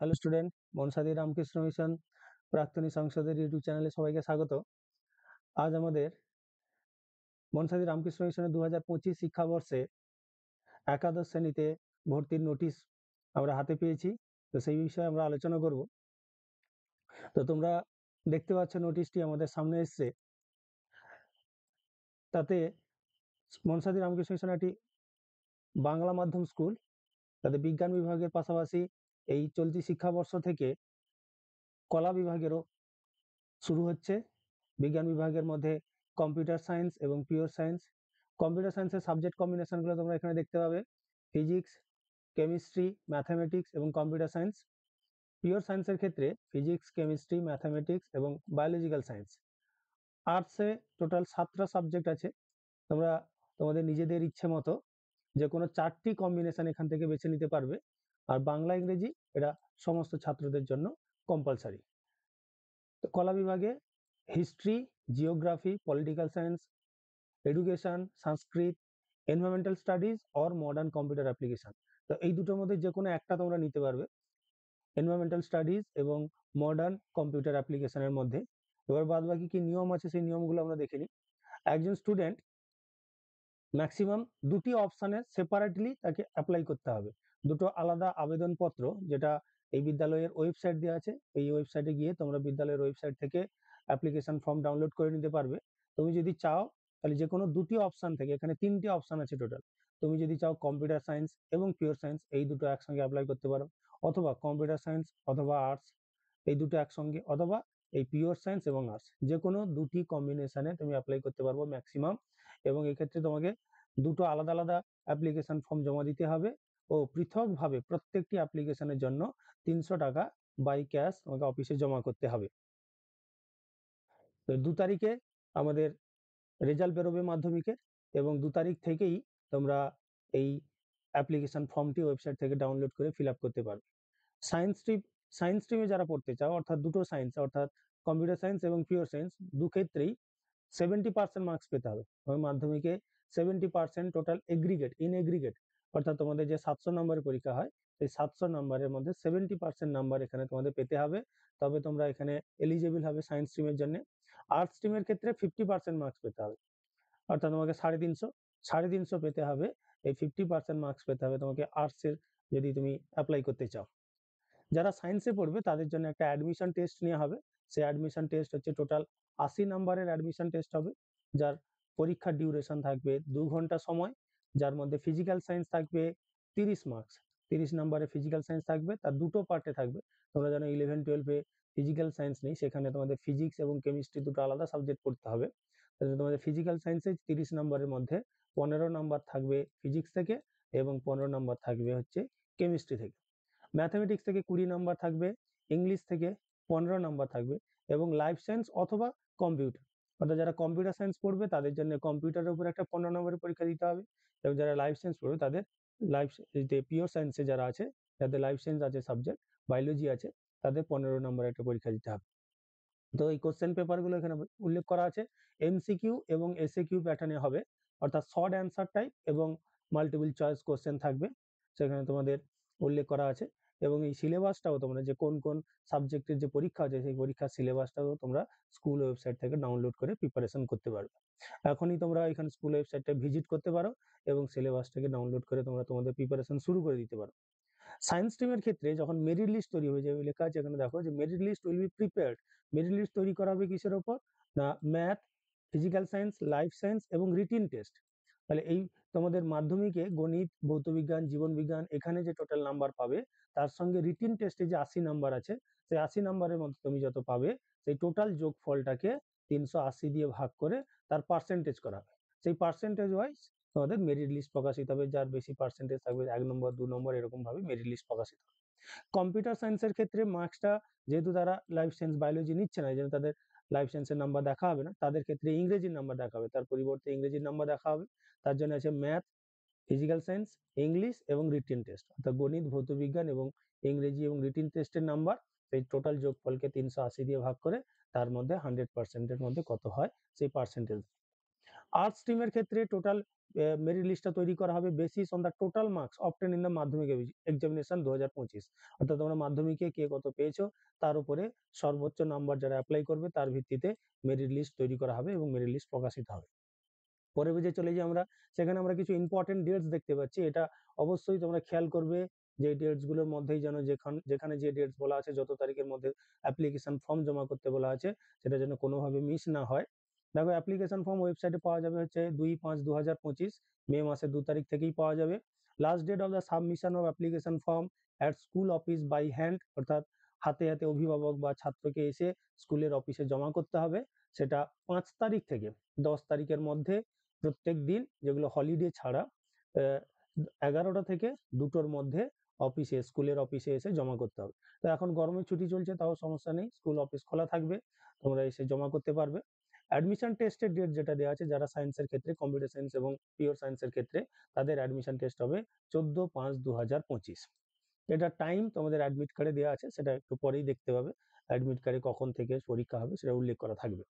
Hello student, মনসাদি Ramakrishna mission প্রাক্তনী সংসদের YouTube চ্যানেলে সবাইকে স্বাগত। আজ আমাদের মনসাদি রামকৃষ্ণ মিশনের 2025 শিক্ষাবর্ষে একাদশ শ্রেণীতে ভর্তির নোটিশ আমরা হাতে পেয়েছি। তো সেই বিষয়ে আমরা আলোচনা করব। তো তোমরা দেখতে পাচ্ছ নোটিশটি আমাদের সামনে এসছে। তাতে মনসাদি রামকৃষ্ণ মিশন একটি বাংলা মাধ্যম স্কুল, তাদের বিজ্ঞান বিভাগের পাশাপাশি এই চলতি শিক্ষাবর্ষ থেকে কলা বিভাগেরও শুরু হচ্ছে। বিজ্ঞান বিভাগের মধ্যে কম্পিউটার সায়েন্স এবং পিওর সায়েন্স। কম্পিউটার সায়েন্সের সাবজেক্ট কম্বিনেশনগুলো তোমরা এখানে দেখতে পাবে, ফিজিক্স, কেমিস্ট্রি, ম্যাথামেটিক্স এবং কম্পিউটার সায়েন্স। পিওর সায়েন্সের ক্ষেত্রে ফিজিক্স, কেমিস্ট্রি, ম্যাথামেটিক্স এবং বায়োলজিক্যাল সায়েন্স। আর্টসে টোটাল 7টা সাবজেক্ট আছে। তোমরা তোমাদের নিজেদের ইচ্ছে মতো যে কোনো 4টি কম্বিনেশন এখান থেকে বেছে নিতে পারবে। আর বাংলা ইংরেজি এটা সমস্ত ছাত্রদের জন্য কম্পালসারি। কলা বিভাগে history, geography, political science, education, Sanskrit, environmental studies or modern computer application. তো এই দুটোর মধ্যে যে কোনো একটা তোমরা নিতে পারবে, এনভায়রনমেন্টাল স্টাডিজ এবং মডার্ন কম্পিউটার অ্যাপ্লিকেশনের মধ্যে। এবার বাদ বাকি কি নিয়ম আছে সেই নিয়মগুলো আমরা দেখে নিই। একজন স্টুডেন্ট ম্যাক্সিমাম 2টি অপশানে সেপারেটলি তাকে অ্যাপ্লাই করতে হবে। দুটো আলাদা আবেদনপত্র যেটা এই বিদ্যালয়ের ওয়েবসাইট দেওয়া আছে, এই ওয়েবসাইটে গিয়ে তোমরা বিদ্যালয়ের ওয়েবসাইট থেকে অ্যাপ্লিকেশন ফর্ম ডাউনলোড করে নিতে পারবে। তুমি যদি চাও তাহলে যে কোনো 2টি অপশান থেকে, এখানে 3টি অপশান আছে টোটাল, তুমি যদি চাও কম্পিউটার সায়েন্স এবং পিওর সায়েন্স এই দুটো একসঙ্গে অ্যাপ্লাই করতে পারো, অথবা কম্পিউটার সায়েন্স অথবা আর্টস এই দুটো একসঙ্গে, অথবা এই পিওর সায়েন্স এবং আর্টস যে কোনো 2টি কম্বিনেশনে তুমি অ্যাপ্লাই করতে পারবো ম্যাক্সিমাম। এবং এক্ষেত্রে তোমাকে দুটো আলাদা আলাদা অ্যাপ্লিকেশন ফর্ম জমা দিতে হবে ও পৃথকভাবে প্রত্যেকটি অ্যাপ্লিকেশনের জন্য 300 টাকা বাই ক্যাশ তোমাকে অফিসে জমা করতে হবে। তো 2 তারিখে আমাদের রেজাল্ট বেরোবে মাধ্যমিকের, এবং 2 তারিখ থেকেই তোমরা এই অ্যাপ্লিকেশন ফর্মটি ওয়েবসাইট থেকে ডাউনলোড করে ফিল আপ করতে পারবে। সায়েন্স স্ট্রিমে যারা পড়তে চাও, অর্থাৎ দুটো সায়েন্স, অর্থাৎ কম্পিউটার সায়েন্স এবং পিওর সায়েন্স, দু ক্ষেত্রেই 70% মার্কস পেতে হবে। মাধ্যমিকে 70% টোটাল ইন এগ্রিগেট, অর্থাৎ তোমাদের যে 700 নম্বরের পরীক্ষা হয় সেই 700 নম্বরের মধ্যে 70% নাম্বার এখানে তোমাদের পেতে হবে, তবে তোমরা এখানে এলিজেবল হবে সায়েন্স স্ট্রিমের জন্য। আর্টস স্ট্রিমের ক্ষেত্রে 50% মার্কস পেতে হবে, অর্থাৎ তোমাকে 350 পেতে হবে। এই 50% মার্কস পেতে হবে তোমাকে আর্টসের, যদি তুমি অ্যাপ্লাই করতে চাও। যারা সায়েন্সে পড়বে তাদের জন্য একটা অ্যাডমিশন টেস্ট নেওয়া হবে। সেই অ্যাডমিশন টেস্ট হচ্ছে টোটাল 80 নম্বরের অ্যাডমিশন টেস্ট হবে, যার পরীক্ষার ডিউরেশন থাকবে 2 ঘন্টা সময়, যার মধ্যে ফিজিক্যাল সায়েন্স থাকবে 30 মার্কস। 30 নম্বরের ফিজিক্যাল সায়েন্স থাকবে, তার দুটো পার্টে থাকবে। তোমরা জানো 11-12-এ ফিজিক্যাল সায়েন্স নেই, সেখানে তোমাদের ফিজিক্স এবং কেমিস্ট্রি দুটো আলাদা সাবজেক্ট পড়তে হবে। তাহলে তোমাদের ফিজিক্যাল সায়েন্সে 30 নম্বরের মধ্যে 15 নম্বর থাকবে ফিজিক্স থেকে এবং 15 নম্বর থাকবে হচ্ছে কেমিস্ট্রি থেকে। ম্যাথামেটিক্স থেকে 20 নম্বর থাকবে, ইংলিশ থেকে 15 নম্বর থাকবে, এবং লাইফ সায়েন্স অথবা কম্পিউটার, অর্থাৎ যারা কম্পিউটার সায়েন্স পড়বে তাদের জন্য কম্পিউটারের উপর একটা 15 নম্বরের পরীক্ষা দিতে হবে, এবং যারা লাইফ সায়েন্স পড়বে তাদের পিওর সায়েন্সে যারা আছে, যাদের লাইফ সায়েন্স আছে সাবজেক্ট, বায়োলজি আছে, তাদের 15 নম্বরের একটা পরীক্ষা দিতে হবে। তো এই কোশ্চেন পেপারগুলো এখানে উল্লেখ করা আছে, এমসিকিউ এবং এসএকিউ প্যাটার্নে হবে, অর্থাৎ শর্ট অ্যান্সার টাইপ এবং মাল্টিপল চয়েস কোশ্চেন থাকবে, সেখানে তোমাদের উল্লেখ করা আছে। এবং এই সিলেবাসটাও তোমরা যে কোন কোন সাবজেক্টের যে পরীক্ষা আছে সেই পরীক্ষার সিলেবাসটাও তোমরা স্কুল ওয়েবসাইট থেকে ডাউনলোড করে প্রিপারেশন করতে পারবে। এখনই তোমরা এখানে স্কুল ওয়েবসাইটটা ভিজিট করতে পারো এবং সিলেবাসটাকে ডাউনলোড করে তোমরা তোমাদের প্রিপারেশন শুরু করে দিতে পারো। সায়েন্স স্ট্রিমের ক্ষেত্রে যখন মেরিট লিস্ট তৈরি হয়ে যাবে, লেখা আছে এখানে দেখো যে merit list will be prepared. Merit list তৈরি করা হবে কিসের উপর না, math, physical science, life science এবং রিটিন টেস্ট। তাহলে এই তোমাদের মাধ্যমিকে গণিত, ভৌতবিজ্ঞান, জীবন বিজ্ঞান এখানে যে টোটাল নাম্বার পাবে, তার সঙ্গে রিটিন টেস্টে যে 80 নাম্বার আছে, সেই 80 নাম্বারের মধ্যে তুমি যত পাবে সেই টোটাল যোগফলটাকে 380 দিয়ে ভাগ করে তার পার্সেন্টেজ করা হবে। সেই পার্সেন্টেজ ওয়াইজ তোমাদের মেরিট লিস্ট প্রকাশিত হবে, যার বেশি পার্সেন্টেজ থাকবে 1 নম্বর 2 নম্বর এরকম ভাবে মেরিট লিস্ট প্রকাশিত হবে। কম্পিউটার সায়েন্সের ক্ষেত্রে মার্কসটা, যেহেতু তারা লাইফ সায়েন্স বায়োলজি নিচ্ছে না, এই জন্য তাদের লাইফ সায়েন্সের নাম্বার দেখা হবে না, তাদের ক্ষেত্রে ইংরেজির নাম্বার দেখা হবে, তার পরিবর্তে ইংরেজির নাম্বার দেখা হবে। তার জন্য আছে ম্যাথ, ফিজিক্যাল সায়েন্স, ইংলিশ এবং রিটিন টেস্ট, অর্থাৎ গণিত, ভৌতবিজ্ঞান এবং ইংরেজি এবং রিটিন টেস্টের নাম্বার, সেই টোটাল যোগফলকে 380 দিয়ে ভাগ করে তার মধ্যে 100%-এর মধ্যে কত হয় সেই পার্সেন্টেজ। আর্টস স্ট্রিমের ক্ষেত্রে টোটাল মেরিট লিস্টটা তৈরি করা হবে basis on the total marks obtain in the মাধ্যমিক এক্সামিনেশন 2025, অর্থাৎ তোমরা মাধ্যমিকে কে কত পেয়েছো তার উপরে সর্বোচ্চ নাম্বার যারা অ্যাপ্লাই করবে তার ভিত্তিতে মেরিট লিস্ট তৈরি করা হবে এবং মেরিট লিস্ট প্রকাশিত হবে। পরের পেজে চলে যাই আমরা, সেখানে আমরা কিছু ইম্পর্টেন্ট ডেটস দেখতে পাচ্ছি। এটা অবশ্যই তোমরা খেয়াল করবে যে ডেটস গুলোর মধ্যেই যেন যেখানে যে ডেটস বলা আছে যত তারিখের মধ্যে অ্যাপ্লিকেশন ফর্ম জমা করতে বলা আছে সেটা যেন কোনোভাবে মিস না হয়। দেখো অ্যাপ্লিকেশন ফর্ম ওয়েবসাইটে পাওয়া যাবে হচ্ছে 2/5/2025, মে মাসের 2 তারিখ থেকেই পাওয়া যাবে। Last date of the submission of application form at school office by hand, অর্থাৎ হাতে হাতে অভিভাবক বা ছাত্রকে এসে স্কুলের অফিসে জমা করতে হবে, সেটা 5 তারিখ থেকে 10 তারিখের মধ্যে প্রত্যেক দিন, যেগুলো হলিডে ছাড়া 11টা থেকে 2টোর মধ্যে স্কুলের অফিসে এসে জমা করতে হবে। তো এখন গরমের ছুটি চলছে, তাও সমস্যা নেই, স্কুল অফিস খোলা থাকবে, তোমরা এসে জমা করতে পারবে। অ্যাডমিশন টেস্টের ডেট যেটা দেওয়া আছে, যারা সায়েন্সের ক্ষেত্রে, কম্পিউটার সায়েন্স এবং পিওর সায়েন্সের ক্ষেত্রে তাদের অ্যাডমিশন টেস্ট হবে 14/5/2025। এটা টাইম তোমাদের অ্যাডমিট কার্ডে দেওয়া আছে, সেটা একটু পরেই দেখতে পাবে। অ্যাডমিট কার্ডে কখন থেকে পরীক্ষা হবে সেটা উল্লেখ করা থাকবে।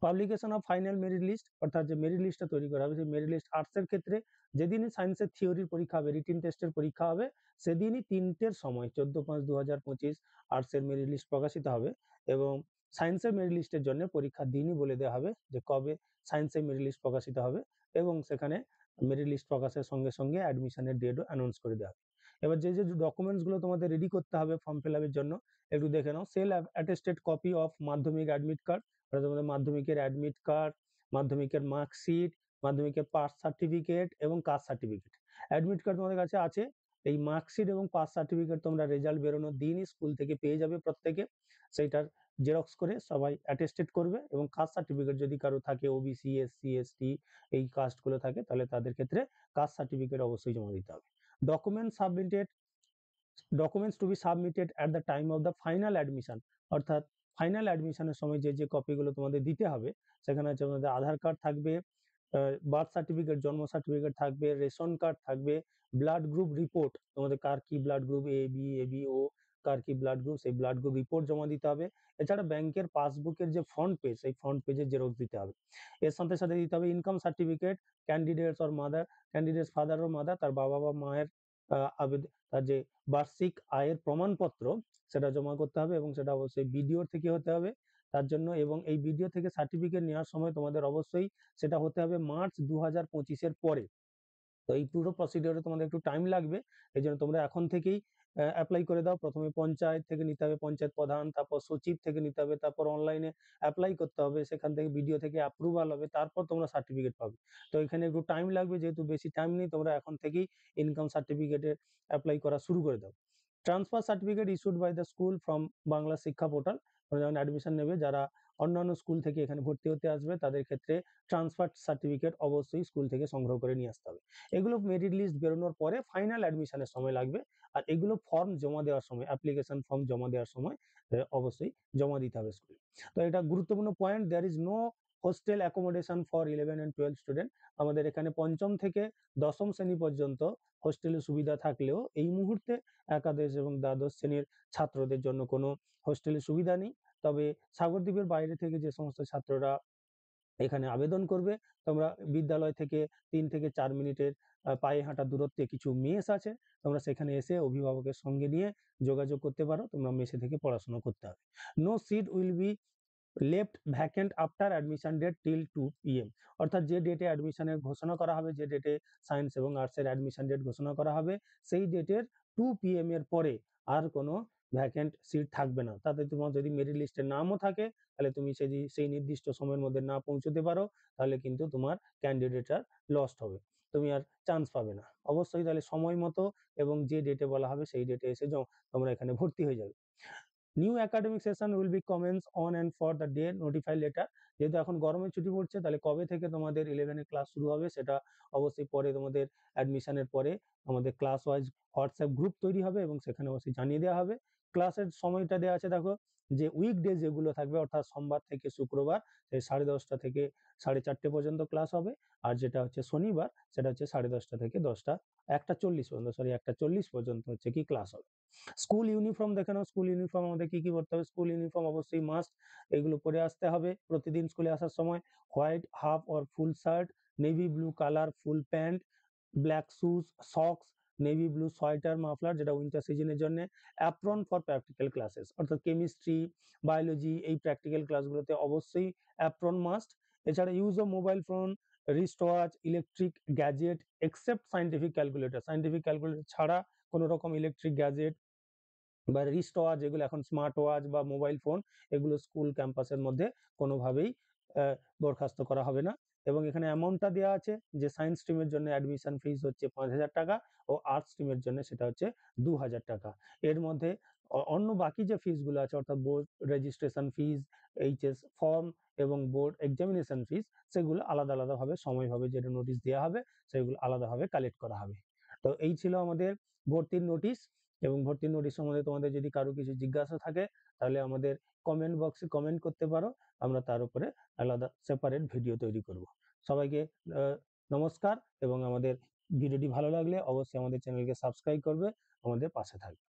Publication of final merit list, অর্থাৎ যে মেরিট লিস্টটা তৈরি করা হবে সেই মেরিট লিস্ট আর্টসের ক্ষেত্রে যেদিনই সায়েন্সের থিওরির পরীক্ষা হবে, রিটিন টেস্টের পরীক্ষা হবে, সেদিনই 3টের সময় 14/5/2025 আর্টসের মেরিট লিস্ট প্রকাশিত হবে এবং সায়েন্সের মেরিট লিস্টের জন্য পরীক্ষার দিনই বলে দেওয়া হবে যে কবে সায়েন্সের মেরিট লিস্ট প্রকাশিত হবে এবং সেখানে মেরিট লিস্ট প্রকাশের সঙ্গে সঙ্গে অ্যাডমিশনের ডেটও অ্যানাউন্স করে দেওয়া হবে। এবার যে যে ডকুমেন্টস গুলো তোমাদের রেডি করতে হবে ফর্ম ফিল আপের জন্য একটু দেখে নাও। সেল অ্যাটেস্টেড কপি অফ মাধ্যমিক অ্যাডমিট কার্ড, তোমাদের মাধ্যমিকের অ্যাডমিট কার্ড, মাধ্যমিকের মার্কশিট, মাধ্যমিকের পাস সার্টিফিকেট এবং কাস্ট সার্টিফিকেট। অ্যাডমিট কার্ড তোমাদের কাছে আছে, এই মার্কশিট এবং পাস সার্টিফিকেট তোমরা রেজাল্ট বেরোনোর দিনই স্কুল থেকে পেয়ে যাবে প্রত্যেকে, সেইটার জেরক্স করে সবাই অ্যাটেস্টেড করবে এবং কাস্ট সার্টিফিকেট যদি কারো থাকে, ওবিসি, এসসি, এসটি এই কাস্টগুলো থাকে, তাহলে তাদের ক্ষেত্রে কাস্ট সার্টিফিকেট অবশ্যই জমা দিতে হবে। Documents two be submitted at the time of the final admission, অর্থাৎ ফাইনাল অ্যাডমিশনের সময় যে যে কপিগুলো তোমাদের দিতে হবে সেখানে হচ্ছে তোমাদের আধার কার্ড থাকবে, বার্থ সার্টিফিকেট, জন্ম সার্টিফিকেট থাকবে, রেশন কার্ড থাকবে, ব্লাড গ্রুপ রিপোর্ট, তোমাদের কার কি blood group, A B, AB, ও, কার কি ব্লাড গ্রুপ, সেই ব্লাড গ্রুপ রিপোর্ট জমা দিতে হবে। এছাড়া ব্যাংকের পাসবুকের যে ফ্রন্ট পেজ, সেই ফ্রন্ট পেজের জেরক্স দিতে হবে। এর সাথে সাথে দিতে হবে ইনকাম সার্টিফিকেট, ক্যান্ডিডেটস ফাদার ও মাদার, তার বাবা বা মায়ের তার যে বার্ষিক আয়ের প্রমাণপত্র সেটা জমা করতে হবে এবং সেটা অবশ্যই বিডিও থেকে হতে হবে তার জন্য, এবং এই বিডিও থেকে সার্টিফিকেট নেওয়ার সময় তোমাদের অবশ্যই সেটা হতে হবে মার্চ 2025-এর পরে। তো এই পুরো প্রসিডিওরে তোমাদের একটু টাইম লাগবে, এই জন্য তোমরা এখন থেকেই অ্যাপ্লাই করে দাও। প্রথমে পঞ্চায়েত থেকে নিতে হবে, পঞ্চায়েত প্রধান, তারপর সচিব থেকে নিতে হবে, তারপর অনলাইনে অ্যাপ্লাই করতে হবে, সেখান থেকে বিডিও থেকে অ্যাপ্রুভাল হবে, তারপর তোমরা সার্টিফিকেট পাবে। তো এখানে একটু টাইম লাগবে, যেহেতু বেশি টাইম নেই, তোমরা এখন থেকেই ইনকাম সার্টিফিকেটে অ্যাপ্লাই করা শুরু করে দাও। Transfer certificate issued by the school from Bangla Shiksha portal, তোমরা যখন অ্যাডমিশন নেবে, যারা অন্যান্য স্কুল থেকে এখানে ভর্তি হতে আসবে তাদের ক্ষেত্রে ট্রান্সফার সার্টিফিকেট অবশ্যই স্কুল থেকে সংগ্রহ করে নিয়ে আসতে হবে। এগুলো মেরিট লিস্ট বেরোনোর পরে ফাইনাল অ্যাডমিশনের সময় লাগবে, আর এগুলো ফর্ম জমা দেওয়ার সময়, অ্যাপ্লিকেশন ফর্ম জমা দেওয়ার সময় অবশ্যই জমা দিতে হবে স্কুলে। তো এটা গুরুত্বপূর্ণ point, there is no hostel accommodation for 11 and 12 student. আমাদের এখানে পঞ্চম থেকে দশম শ্রেণী পর্যন্ত হোস্টেলের সুবিধা থাকলেও এই মুহূর্তে একাদশ এবং দ্বাদশ শ্রেণীর ছাত্রদের জন্য কোনো হোস্টেলের সুবিধা নেই। তবে সাগরদ্বীপের বাইরে থেকে যে সমস্ত ছাত্ররা এখানে আবেদন করবে, তোমরা বিদ্যালয় থেকে 3 থেকে 4 মিনিটের পায়ে হাঁটা দূরত্বে কিছু মেস আছে, তোমরা সেখানে এসে অভিভাবকের সঙ্গে নিয়ে যোগাযোগ করতে পারো, তোমরা মেসে থেকে পড়াশোনা করতে হবে। No seat will be left vacant after admission date till 2 PM, অর্থাৎ যে ডেটে অ্যাডমিশনের ঘোষণা করা হবে, যে ডেটে সায়েন্স এবং আর্টসের অ্যাডমিশন ডেট ঘোষণা করা হবে, সেই ডেটের 2 PM এর পরে আর কোনো ভ্যাকেন্ট সিট থাকবে না। তাতে তোমার যদি মেরিট লিস্টে নামও থাকে, তাহলে তুমি সেই নির্দিষ্ট সময়ের মধ্যে না পৌঁছতে পারো, তাহলে কিন্তু তোমার ক্যান্ডিডেটটা লস্ট হবে, তুমি আর চান্স পাবে না। অবশ্যই তাহলে সময় মতো এবং যে ডেটে বলা হবে সেই ডেটে এসে তোমরা এখানে ভর্তি হয়ে যাবে। New academic session will be commence on and for the day notified letter, যেহেতু এখন গরমের ছুটি পড়ছে, তাহলে কবে থেকে তোমাদের 11 এর ক্লাস শুরু হবে সেটা অবশ্যই পরে তোমাদের অ্যাডমিশনের পরে আমাদের ক্লাস ওয়াইজ হোয়াটসঅ্যাপ গ্রুপ তৈরি হবে এবং সেখানে অবশ্যই জানিয়ে দেওয়া হবে। ক্লাসের সময়টা দেওয়া আছে দেখো, যে উইকডে যেগুলো থাকবে অর্থাৎ সোমবার থেকে শুক্রবার সেই 10:30 থেকে 4:30 পর্যন্ত ক্লাস হবে, আর যেটা হচ্ছে শনিবার সেটা হচ্ছে 10:30 থেকে 1:40 পর্যন্ত, 1:40 পর্যন্ত হচ্ছে কি ক্লাস হবে। স্কুল ইউনিফর্ম দেখে নাও, স্কুল ইউনিফর্ম আমাদের কি কি করতে হবে। স্কুল ইউনিফর্ম অবশ্যই মাস্ট, এগুলো পরে আসতে হবে প্রতিদিন স্কুলে আসার সময়। White half or full shirt, navy blue colour full pant, black shoes, socks, navy blue sweater muffler যেটা উইন্টার সিজনের জন্য, অ্যাপ্রন ফর প্র্যাকটিক্যাল ক্লাসেস অর্থাৎ কেমিস্ট্রি, বায়োলজি এই প্র্যাকটিক্যাল ক্লাসগুলোতে অবশ্যই অ্যাপ্রন মাস্ট। এছাড়া use of mobile phone, wrist watch, electric gadget except scientific calculator, scientific calculator ছাড়া কোনো রকম ইলেকট্রিক গ্যাজেট বা রিস্ট ওয়াচ, যেগুলো এখন স্মার্ট ওয়াচ বা মোবাইল ফোন, এগুলো স্কুল ক্যাম্পাসের মধ্যে কোনোভাবেই বরখাস্ত করা হবে না। এবং এখানে অ্যামাউন্টটা দেওয়া আছে যে সায়েন্স স্ট্রিমের জন্য অ্যাডমিশন ফিস হচ্ছে 5,000 টাকা ও আর্টস স্ট্রিমের জন্য সেটা হচ্ছে 2,000 টাকা। এর মধ্যে অন্য বাকি যে ফিসগুলো আছে অর্থাৎ board registration fees, HS form এবং বোর্ড এক্সামিনেশন ফিস, সেগুলো আলাদা আলাদাভাবে সময়ভাবে যেটা নোটিশ দেওয়া হবে সেগুলো আলাদাভাবে কালেক্ট করা হবে। তো এই ছিল আমাদের ভর্তির নোটিশ। এবং ভর্তির নোটিশ সম্বন্ধে তোমাদের যদি কারো কিছু জিজ্ঞাসা থাকে তাহলে আমাদের কমেন্ট বক্সে কমেন্ট করতে পারো, আমরা তার উপরে আলাদা সেপারেট ভিডিও তৈরি করব। সবাইকে নমস্কার, এবং আমাদের ভিডিওটি ভালো লাগলে অবশ্যই আমাদের চ্যানেলকে সাবস্ক্রাইব করবে, আমাদের পাশে থাকবে।